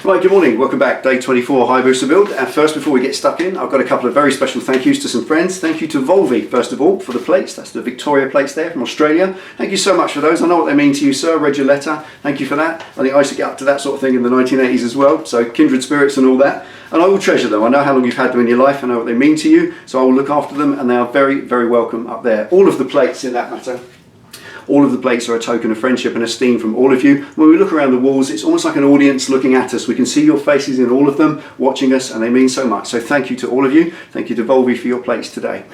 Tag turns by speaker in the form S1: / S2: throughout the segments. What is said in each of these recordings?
S1: Right, good morning, welcome back, day 24 Hayabusa build. And first, before we get stuck in, I've got a couple of very special thank yous to some friends. Thank you to Volvi, first of all, for the plates. That's the Victoria plates there from Australia. Thank you so much for those. I know what they mean to you, sir. I read your letter. Thank you for that. I think I used to get up to that sort of thing in the 1980s as well, so kindred spirits and all that. And I will treasure them. I know how long you've had them in your life. I know what they mean to you, so I will look after them, and they are very, very welcome up there. All of the plates, in that matter. All of the plates are a token of friendship and esteem from all of you. When we look around the walls, it's almost like an audience looking at us. We can see your faces in all of them, watching us, and they mean so much. So thank you to all of you. Thank you to Volvi for your plates today.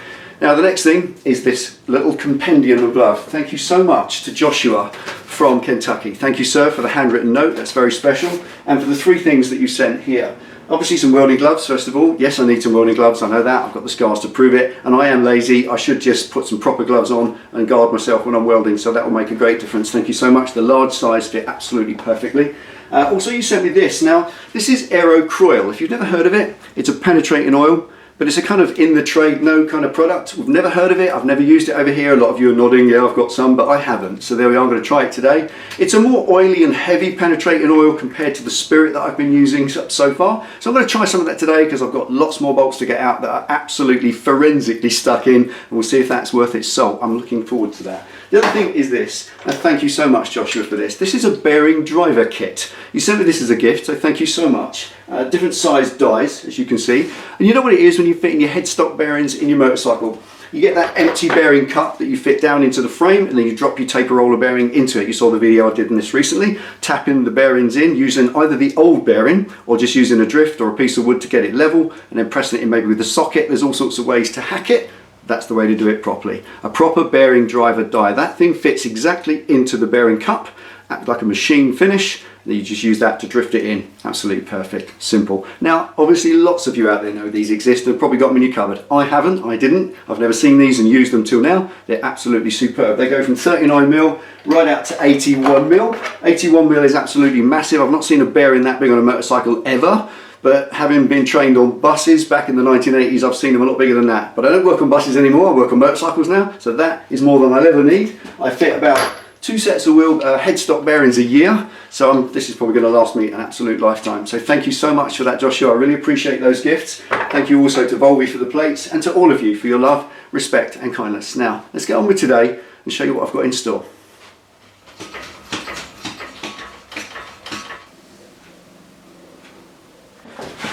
S1: Now the next thing is this little compendium of love. Thank you so much to Joshua from Kentucky. Thank you, sir, for the handwritten note. That's very special. And for the 3 things that you sent here. Obviously some welding gloves, first of all. Yes, I need some welding gloves, I know that. I've got the scars to prove it. And I am lazy. I should just put some proper gloves on and guard myself when I'm welding, so that will make a great difference. Thank you so much. The large size fit absolutely perfectly. Also, you sent me this. Now, this is RECON. If you've never heard of it, it's a penetrating oil. But it's a kind of in the trade no kind of product. We've never heard of it, I've never used it over here. A lot of you are nodding, yeah, I've got some, but I haven't. So there we are, I'm going to try it today. It's a more oily and heavy penetrating oil compared to the Spirit that I've been using so far. So I'm going to try some of that today because I've got lots more bolts to get out that are absolutely forensically stuck in, and we'll see if that's worth its salt. I'm looking forward to that. The other thing is this, and thank you so much, Joshua, for this. This is a bearing driver kit. You sent me this as a gift, so thank you so much. Different size dies, as you can see. And you know what it is when you fit in your headstock bearings in your motorcycle? You get that empty bearing cup that you fit down into the frame, and then you drop your taper roller bearing into it. You saw the video I did in this recently, tapping the bearings in using either the old bearing or just using a drift or a piece of wood to get it level, and then pressing it in maybe with a socket. There's all sorts of ways to hack it. That's the way to do it properly. A proper bearing driver die. That thing fits exactly into the bearing cup, like a machine finish. And you just use that to drift it in. Absolutely perfect, simple. Now, obviously lots of you out there know these exist and have probably got them in your cupboard. I haven't, I didn't. I've never seen these and used them till now. They're absolutely superb. They go from 39mm right out to 81mm. 81mm is absolutely massive. I've not seen a bearing that big on a motorcycle ever. But having been trained on buses back in the 1980s, I've seen them a lot bigger than that. But I don't work on buses anymore, I work on motorcycles now, so that is more than I'll ever need. I fit about 2 sets of headstock bearings a year, so this is probably going to last me an absolute lifetime. So thank you so much for that, Joshua. I really appreciate those gifts. Thank you also to Volvi for the plates, and to all of you for your love, respect and kindness. Now, let's get on with today and show you what I've got in store.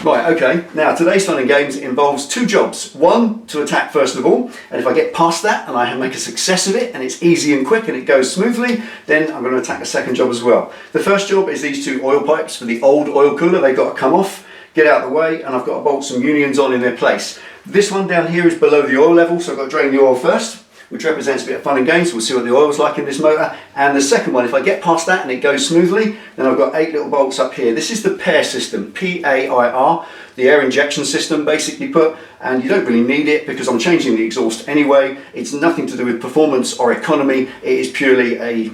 S1: Right, okay, now today's fun and games involves 2 jobs. One, to attack first of all, and if I get past that and I make a success of it and it's easy and quick and it goes smoothly, then I'm going to attack the second job as well. The first job is these 2 oil pipes for the old oil cooler. They've got to come off, get out of the way, and I've got to bolt some unions on in their place. This one down here is below the oil level, so I've got to drain the oil first, which represents a bit of fun and games. We'll see what the oil's like in this motor. And the second one, if I get past that and it goes smoothly, then I've got 8 little bolts up here. This is the PAIR system, P-A-I-R, the air injection system basically put, and you don't really need it because I'm changing the exhaust anyway. It's nothing to do with performance or economy. It is purely a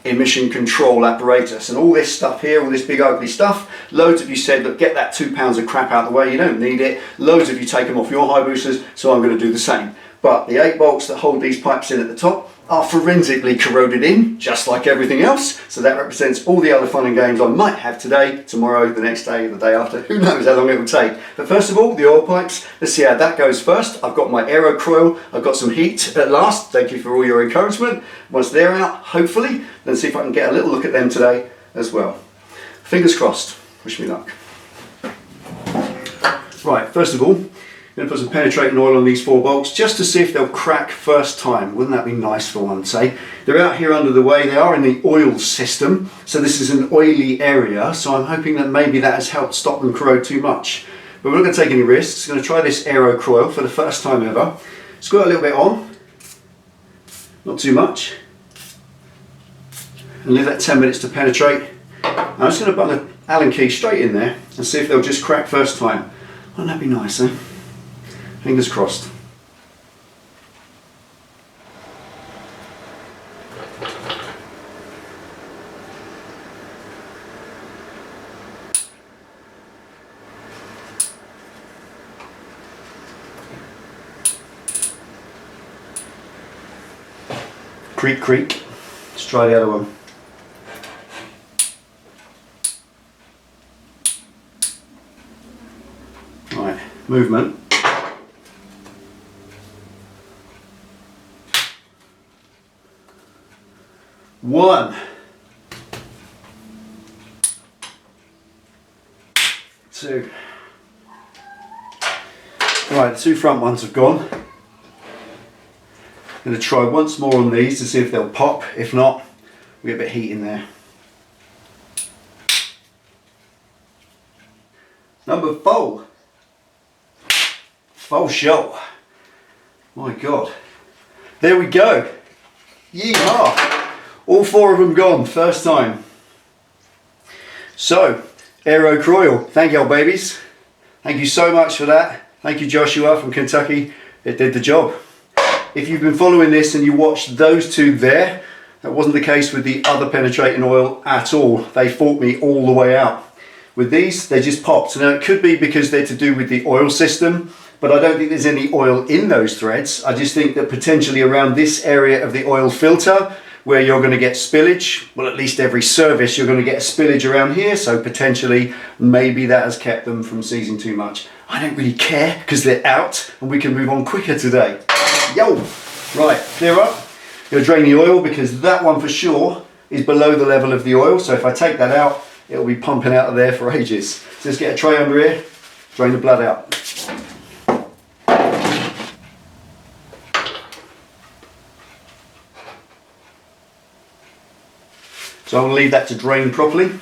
S1: emission control apparatus. And all this stuff here, all this big ugly stuff, loads of you said, look, get that 2 pounds of crap out of the way, you don't need it. Loads of you take them off your Hayabusas, so I'm going to do the same. But the 8 bolts that hold these pipes in at the top are forensically corroded in, just like everything else. So that represents all the other fun and games I might have today, tomorrow, the next day, the day after. Who knows how long it will take. But first of all, the oil pipes. Let's see how that goes first. I've got my RECON. I've got some heat at last. Thank you for all your encouragement. Once they're out, hopefully, then see if I can get a little look at them today as well. Fingers crossed. Wish me luck. Right, first of all, I'm going to put some penetrating oil on these 4 bolts just to see if they'll crack first time. Wouldn't that be nice for once, eh? They're out here under the way. They are in the oil system, so this is an oily area, so I'm hoping that maybe that has helped stop them corrode too much. But we're not going to take any risks. I'm going to try this RECON for the first time ever. Squirt a little bit on, not too much, and leave that 10 minutes to penetrate. I'm just going to put the Allen key straight in there and see if they'll just crack first time. Wouldn't that be nice, eh? Fingers crossed. Creak, creak. Let's try the other one. movement. One, two. Right, the two front ones have gone. I'm going to try once more on these to see if they'll pop. If not, we get a bit of heat in there. Number 4. Full shot. My God. There we go. Yeehaw. All 4 of them gone, first time. So, Aero Croil, thank you, babies. Thank you so much for that. Thank you, Joshua from Kentucky. It did the job. If you've been following this and you watched those 2 there, that wasn't the case with the other penetrating oil at all. They fought me all the way out. With these, they just popped. Now, it could be because they're to do with the oil system, but I don't think there's any oil in those threads. I just think that potentially around this area of the oil filter, where you're going to get spillage, well, at least every service you're going to get a spillage around here, so potentially maybe that has kept them from seizing too much. I don't really care because they're out and we can move on quicker today. Yo! Right, clear up. I'm going to drain the oil because that one for sure is below the level of the oil, so if I take that out, it'll be pumping out of there for ages. So let's get a tray under here, drain the blood out. So I'm going to leave that to drain properly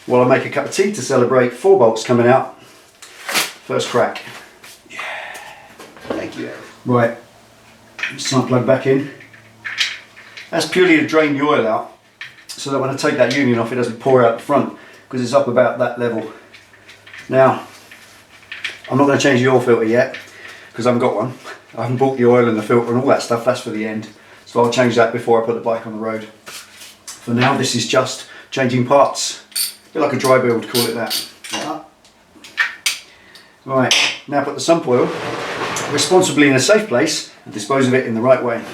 S1: while I make a cup of tea to celebrate 4 bolts coming out. First crack. Yeah. Thank you. Right, sump plug back in. That's purely to drain the oil out so that when I take that union off it doesn't pour out the front because it's up about that level. Now, I'm not going to change the oil filter yet because I haven't got one. I haven't bought the oil and the filter and all that stuff, that's for the end. So I'll change that before I put the bike on the road. For now, this is just changing parts. A bit like a dry build, call it that. Like that. Right, now put the sump oil responsibly in a safe place and dispose of it in the right way.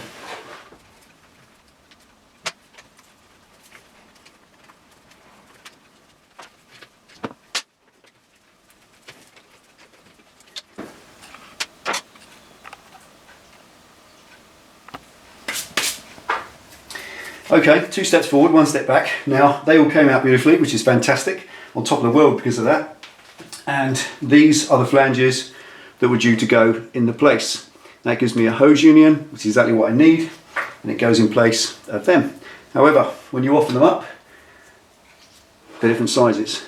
S1: Okay, 2 steps forward, 1 step back. Now, they all came out beautifully, which is fantastic. On top of the world because of that. And these are the flanges that were due to go into place. That gives me a hose union, which is exactly what I need, and it goes in place of them. However, when you offer them up, they're different sizes.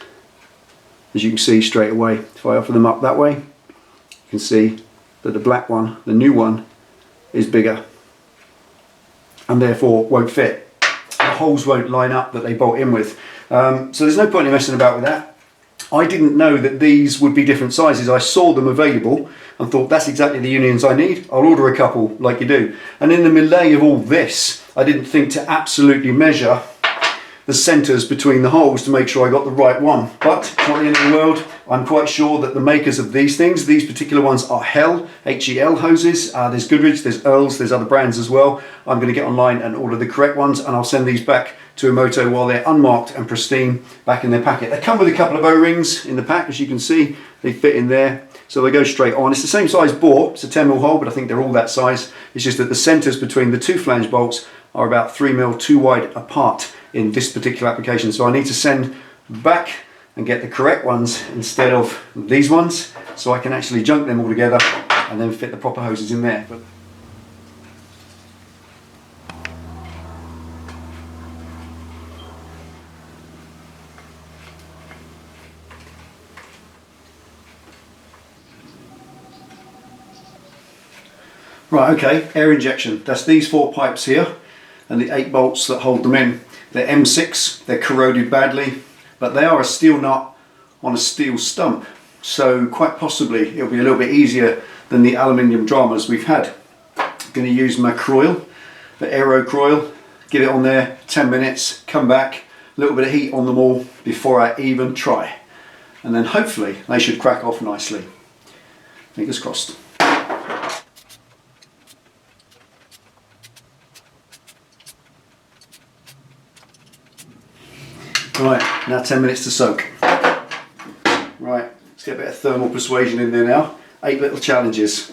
S1: As you can see straight away, if I offer them up that way, you can see that the black one, the new one, is bigger and therefore won't fit. The holes won't line up that they bolt in with. So there's no point in messing about with that. I didn't know that these would be different sizes. I saw them available and thought that's exactly the unions I need. I'll order a couple like you do. And in the melee of all this, I didn't think to absolutely measure the centres between the holes to make sure I got the right one. But it's not the end of the world. I'm quite sure that the makers of these things, these particular ones are HEL, H-E-L hoses. There's Goodrich, there's Earls, there's other brands as well. I'm going to get online and order the correct ones and I'll send these back to Emoto while they're unmarked and pristine back in their packet. They come with a couple of O-rings in the pack, as you can see. They fit in there, so they go straight on. It's the same size bore, it's a 10mm hole, but I think they're all that size. It's just that the centres between the 2 flange bolts are about 3mm too wide apart in this particular application. So I need to send back and get the correct ones instead of these ones, so I can actually junk them all together and then fit the proper hoses in there. Right, okay, air injection. That's these 4 pipes here and the 8 bolts that hold them in. They're M6, they're corroded badly, but they are a steel nut on a steel stump. So quite possibly it'll be a little bit easier than the aluminium dramas we've had. I'm going to use my Croil, the Aero Croil, get it on there, 10 minutes, come back, a little bit of heat on them all before I even try. And then hopefully they should crack off nicely. Fingers crossed. Right, now 10 minutes to soak. Right, Let's get a bit of thermal persuasion in there now. 8 little challenges.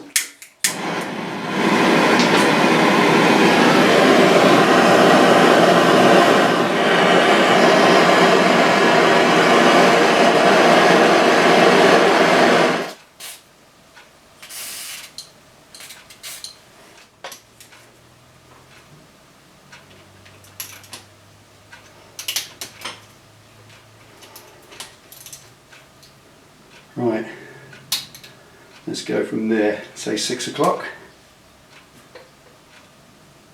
S1: Right, let's go from there, say 6 o'clock,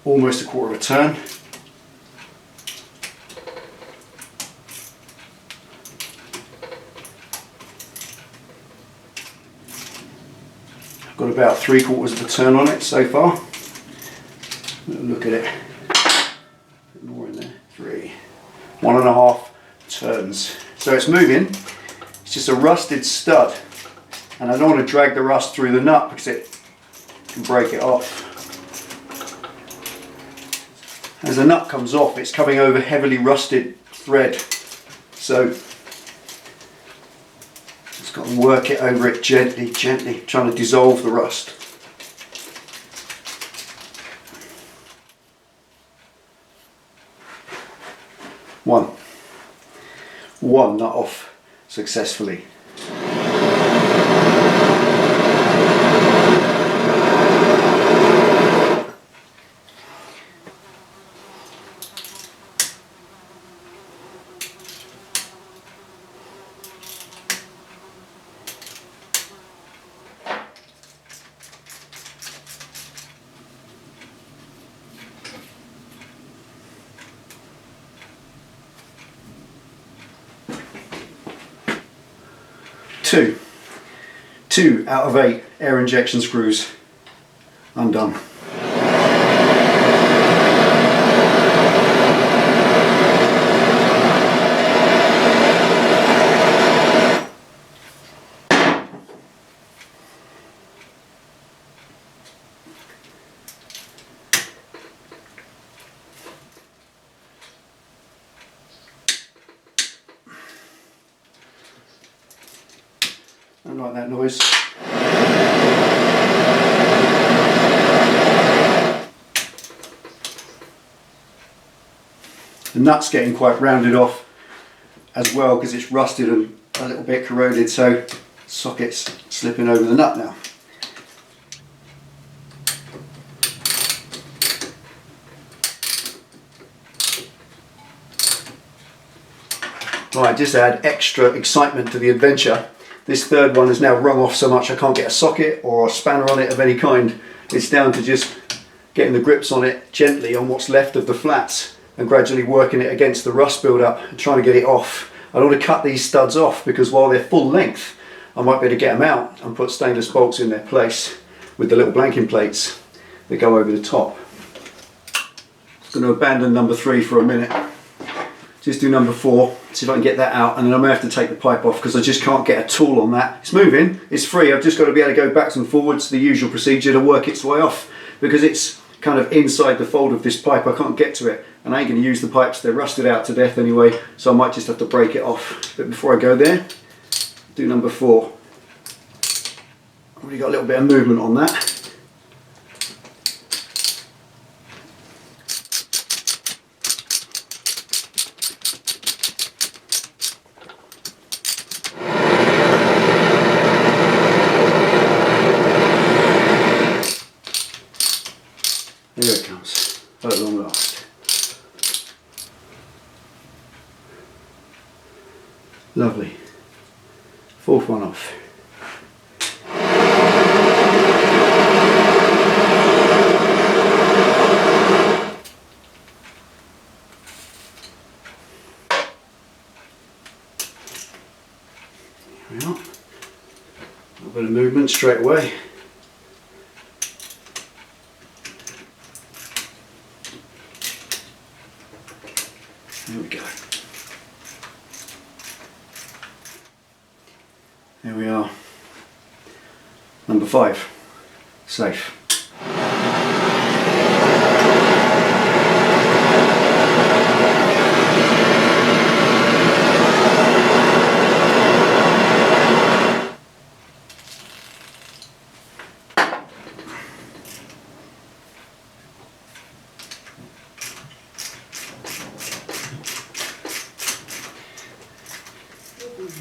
S1: almost a quarter of a turn. I've got about 3/4 of a turn on it so far. Look at it, a bit more in there, 3, 1.5 turns. So it's moving. It's just a rusted stud, and I don't want to drag the rust through the nut because it can break it off. As the nut comes off, it's coming over heavily rusted thread, so just got to work it over it gently, trying to dissolve the rust. One nut off successfully. Two out of 8 air injection screws undone. I don't like that noise. The nut's getting quite rounded off as well because it's rusted and a little bit corroded, so socket's slipping over the nut now. Right, just to add extra excitement to the adventure, this third one has now rung off so much I can't get a socket or a spanner on it of any kind. It's down to just getting the grips on it gently on what's left of the flats and gradually working it against the rust build-up and trying to get it off. I don't want to cut these studs off because while they're full length, I might be able to get them out and put stainless bolts in their place with the little blanking plates that go over the top. I'm going to abandon number 3 for a minute. Just do number 4, see if I can get that out, and then I may have to take the pipe off because I just can't get a tool on that. It's moving, it's free, I've just got to be able to go backwards and forwards, the usual procedure to work its way off, because it's kind of inside the fold of this pipe, I can't get to it, and I ain't going to use the pipes, they're rusted out to death anyway, so I might just have to break it off. But before I go there, do number 4. I've already got a little bit of movement on that. Here it comes, at long last. Lovely. 4th one off. Here we are. A little bit of movement straight away. There we go. There we are. Number 5. Safe.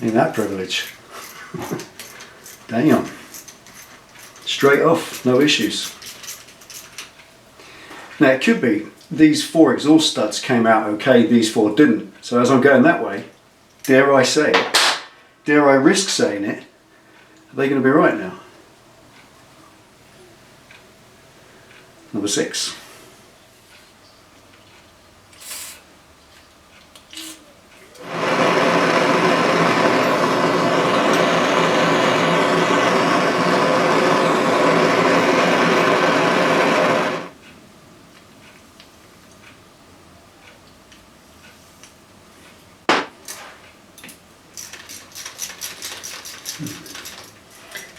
S1: Ain't that privilege? Damn. Straight off, no issues. Now it could be these 4 exhaust studs came out okay, these 4 didn't. So as I'm going that way, dare I say it, dare I risk saying it, are they going to be right now? Number 6.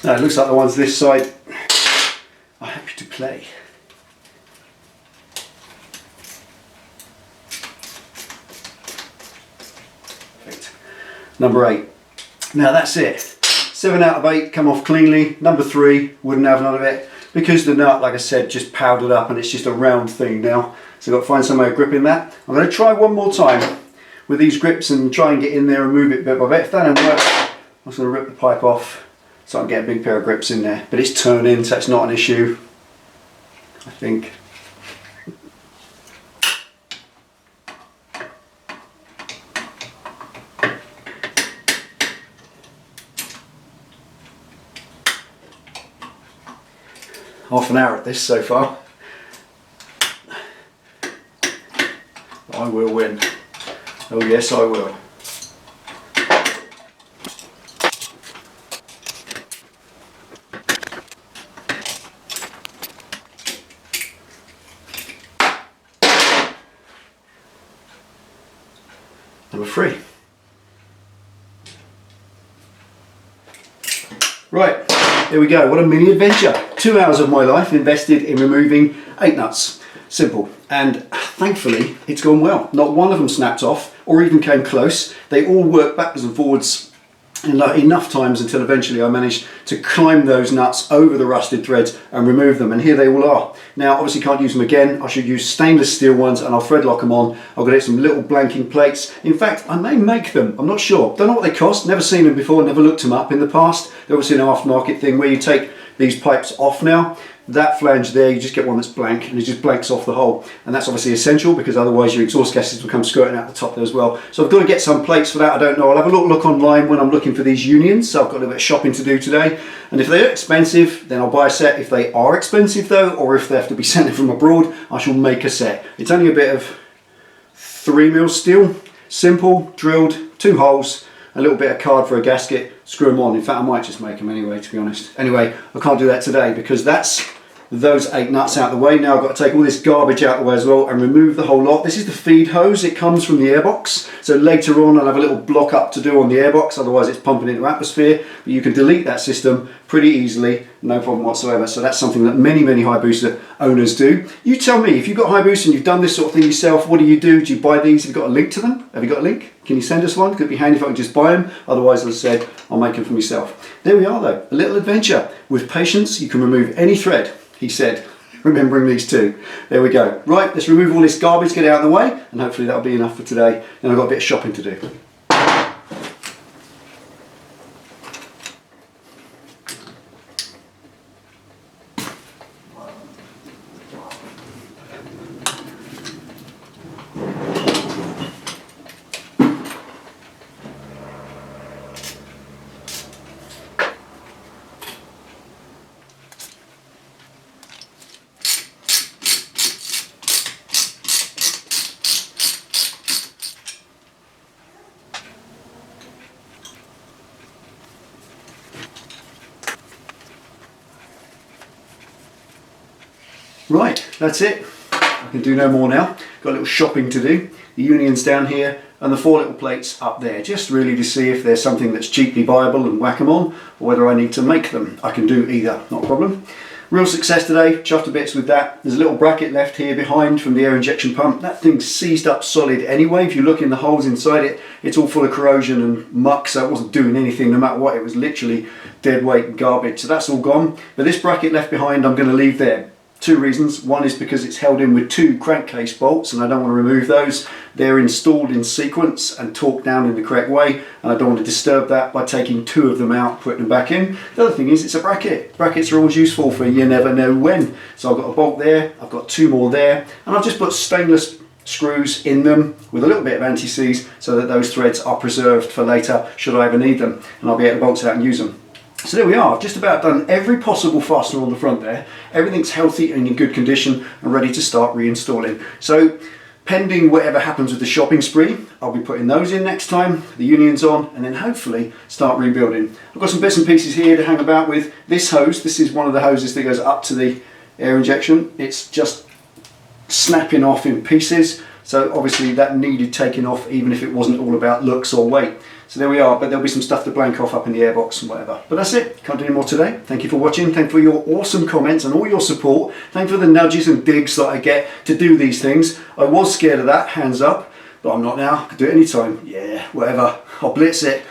S1: Now it looks like the ones this side are happy to play. Perfect. Number 8. Now that's it. 7 out of 8 come off cleanly. Number 3 wouldn't have none of it because the nut, like I said, just powdered up and it's just a round thing now. So I've got to find some way of gripping that. I'm going to try one more time with these grips and try and get in there and move it bit by bit. If that don't work, I'm just going to rip the pipe off so I can get a big pair of grips in there. But it's turning, so it's not an issue, I think. Half an hour at this so far. I will win. Oh yes, I will. Number 3. Right, there we go. What a mini adventure. 2 hours of my life invested in removing 8 nuts. Simple. And thankfully, it's gone well. Not one of them snapped off or even came close. They all worked backwards and forwards enough times until eventually I managed to climb those nuts over the rusted threads and remove them, and here they all are. Now obviously can't use them again. I should use stainless steel ones and I'll thread lock them on. I'll get some little blanking plates. In fact, I may make them, I'm not sure. Don't know what they cost, never seen them before, never looked them up in the past. They're obviously an aftermarket thing where you take these pipes off now. That flange there, you just get one that's blank and it just blanks off the hole, and that's obviously essential because otherwise your exhaust gases will come skirting out the top there as well. So I've got to get some plates for that. I don't know, I'll have a little look online when I'm looking for these unions. So I've got a little bit of shopping to do today, and if they're expensive then I'll buy a set. If they are expensive though, or if they have to be sent from abroad, I shall make a set. It's only a bit of 3mm steel, simple, drilled, 2 holes, a little bit of card for a gasket, screw them on. In fact, I might just make them anyway, to be honest. Anyway, I can't do that today because that's those 8 nuts out the way. Now I've got to take all this garbage out the way as well and remove the whole lot. This is the feed hose. It comes from the airbox. So later on I'll have a little block up to do on the airbox, otherwise it's pumping into atmosphere. But you can delete that system pretty easily, no problem whatsoever. So that's something that many Hayabusa owners do. You tell me, if you've got Hayabusa and you've done this sort of thing yourself, what do you do? Do you buy these? Have you got a link to them? Have you got a link? Can you send us one? Could be handy if I could just buy them. Otherwise, as I said, I'll make them for myself. There we are though, a little adventure. With patience, you can remove any thread, he said, remembering these 2. There we go. Right, let's remove all this garbage, get it out of the way, and hopefully that'll be enough for today. Then I've got a bit of shopping to do. Right, that's it. I can do no more now. Got a little shopping to do. The unions down here and the 4 little plates up there, just really to see if there's something that's cheaply buyable and whack them on, or whether I need to make them. I can do either, not a problem. Real success today, chuffed to bits with that. There's a little bracket left here behind from the air injection pump. That thing's seized up solid anyway. If you look in the holes inside it, it's all full of corrosion and muck, so it wasn't doing anything no matter what. It was literally dead weight garbage, so that's all gone. But this bracket left behind I'm going to leave there Two reasons. One is because it's held in with two crankcase bolts and I don't want to remove those. They're installed in sequence and torqued down in the correct way, and I don't want to disturb that by taking two of them out, putting them back in. The other thing is it's a bracket. Brackets are always useful for you never know when. So I've got a bolt there, I've got two more there, and I've just put stainless screws in them with a little bit of anti-seize so that those threads are preserved for later should I ever need them, and I'll be able to bolt out and use them. So there we are, I've just about done every possible fastener on the front there. Everything's healthy and in good condition and ready to start reinstalling. So pending whatever happens with the shopping spree, I'll be putting those in next time, the unions on, and then hopefully start rebuilding. I've got some bits and pieces here to hang about with. This hose, this is one of the hoses that goes up to the air injection. It's just snapping off in pieces, so obviously that needed taking off even if it wasn't all about looks or weight. So there we are, but there'll be some stuff to blank off up in the airbox and whatever. But that's it, can't do any more today. Thank you for watching, thank you for your awesome comments and all your support. Thank you for the nudges and digs that I get to do these things. I was scared of that, hands up, but I'm not now. I could do it anytime. Yeah, whatever, I'll blitz it.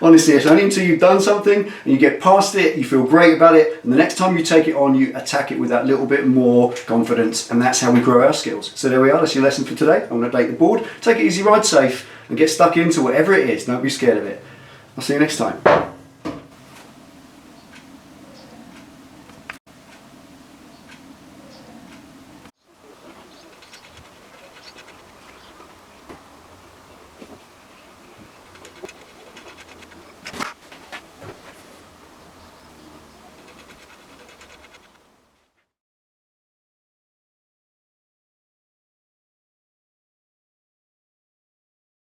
S1: Honestly, it's only until you've done something and you get past it, you feel great about it, and the next time you take it on, you attack it with that little bit more confidence, and that's how we grow our skills. So there we are, that's your lesson for today. I'm going to update the board, take it easy, ride safe, and get stuck into whatever it is. Don't be scared of it. I'll see you next time.